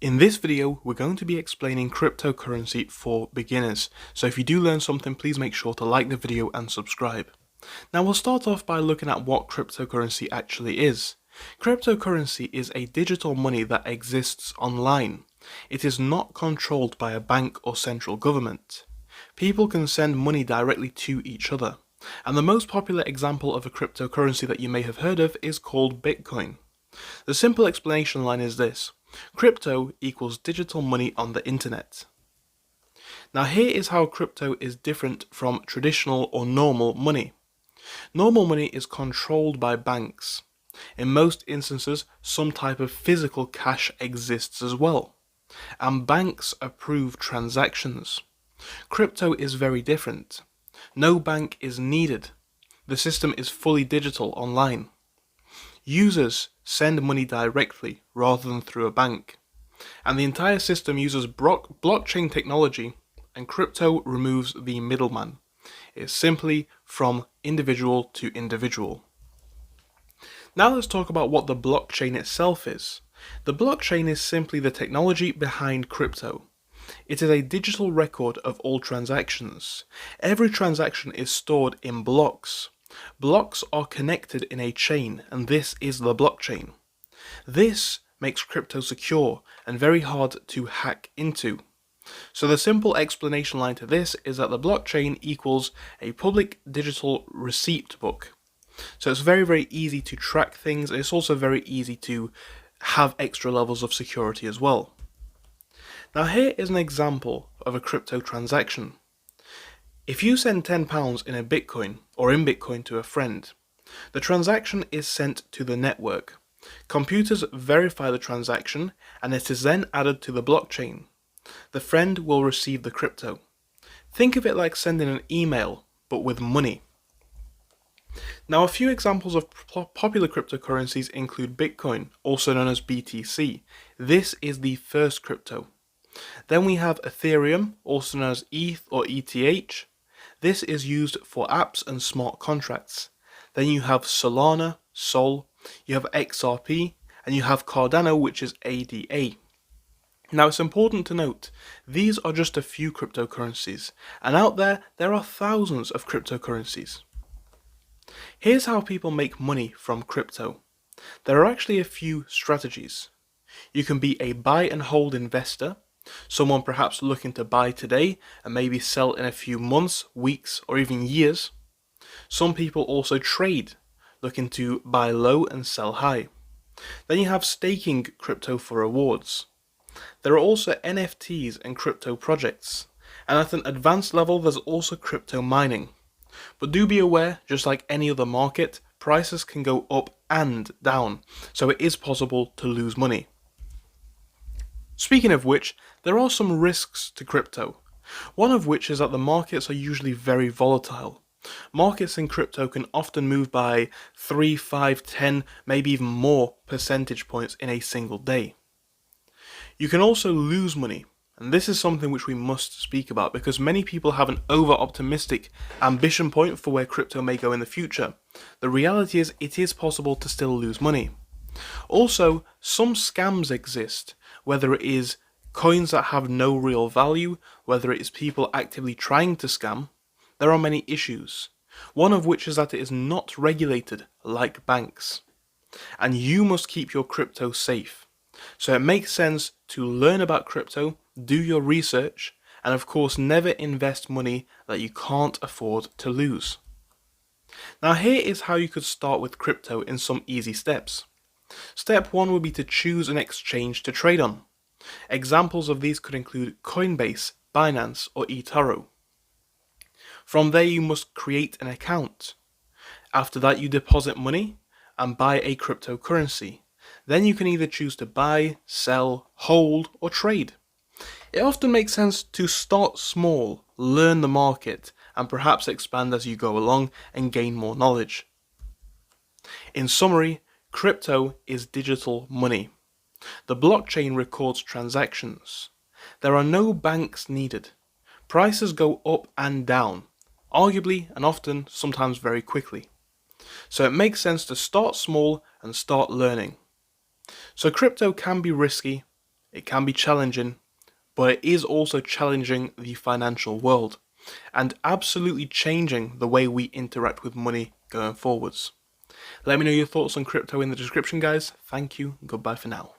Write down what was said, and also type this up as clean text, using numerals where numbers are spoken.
In this video, we're going to be explaining cryptocurrency for beginners. So if you do learn something, please make sure to like the video and subscribe. Now we'll start off by looking at what cryptocurrency actually is. Cryptocurrency is a digital money that exists online. It is not controlled by a bank or central government. People can send money directly to each other. And the most popular example of a cryptocurrency that you may have heard of is called Bitcoin. The simple explanation line is this: crypto equals digital money on the internet. Now here is how crypto is different from traditional or normal money. Normal money is controlled by banks. In most instances, some type of physical cash exists as well, and banks approve transactions. Crypto is very different. No bank is needed. The system is fully digital online. Users send money directly rather than through a bank, and the entire system uses blockchain technology, and crypto removes the middleman. It's simply from individual to individual. Now let's talk about what the blockchain itself is. The blockchain is simply the technology behind crypto. It is a digital record of all transactions. Every transaction is stored in blocks. Blocks are connected in a chain, and this is the blockchain. This makes crypto secure and very hard to hack into. So the simple explanation line to this is that the blockchain equals a public digital receipt book. So it's very easy to track things, and it's also very easy to have extra levels of security as well. Now here is an example of a crypto transaction. If you send £10 in a Bitcoin or in Bitcoin to a friend, the transaction is sent to the network. Computers verify the transaction, and it is then added to the blockchain. The friend will receive the crypto. Think of it like sending an email, but with money. Now a few examples of popular cryptocurrencies include Bitcoin, also known as BTC. This is the first crypto. Then we have Ethereum, also known as ETH or ETH. This is used for apps and smart contracts. Then you have Solana, Sol, you have XRP, and you have Cardano, which is ADA. Now it's important to note, these are just a few cryptocurrencies, and out there are thousands of cryptocurrencies. Here's how people make money from crypto. There are actually a few strategies. You can be a buy and hold investor, someone perhaps looking to buy today and maybe sell in a few months, weeks, or even years. Some people also trade, looking to buy low and sell high. Then you have staking crypto for rewards. There are also NFTs and crypto projects, and at an advanced level there's also crypto mining. But do be aware, just like any other market, prices can go up and down, so it is possible to lose money. Speaking of which, there are some risks to crypto. One of which is that the markets are usually very volatile. Markets in crypto can often move by 3, 5, 10, maybe even more percentage points in a single day. You can also lose money, and this is something which we must speak about because many people have an over-optimistic ambition point for where crypto may go in the future. The reality is it is possible to still lose money. Also, some scams exist, whether it is coins that have no real value, whether it is people actively trying to scam. There are many issues, one of which is that it is not regulated like banks, and you must keep your crypto safe. So it makes sense to learn about crypto, do your research, and of course never invest money that you can't afford to lose. Now here is how you could start with crypto in some easy steps. Step 1 would be to choose an exchange to trade on. Examples of these could include Coinbase, Binance, or eToro. From there you must create an account. After that you deposit money and buy a cryptocurrency. Then you can either choose to buy, sell, hold, or trade. It often makes sense to start small, learn the market, and perhaps expand as you go along and gain more knowledge. In summary, crypto is digital money. The blockchain records transactions. There are no banks needed. Prices go up and down, arguably and often, sometimes very quickly. So it makes sense to start small and start learning. So crypto can be risky, It can be challenging, but it is also challenging the financial world and absolutely changing the way we interact with money going forwards. Let me know your thoughts on crypto in the description, guys. Thank you. Goodbye for now.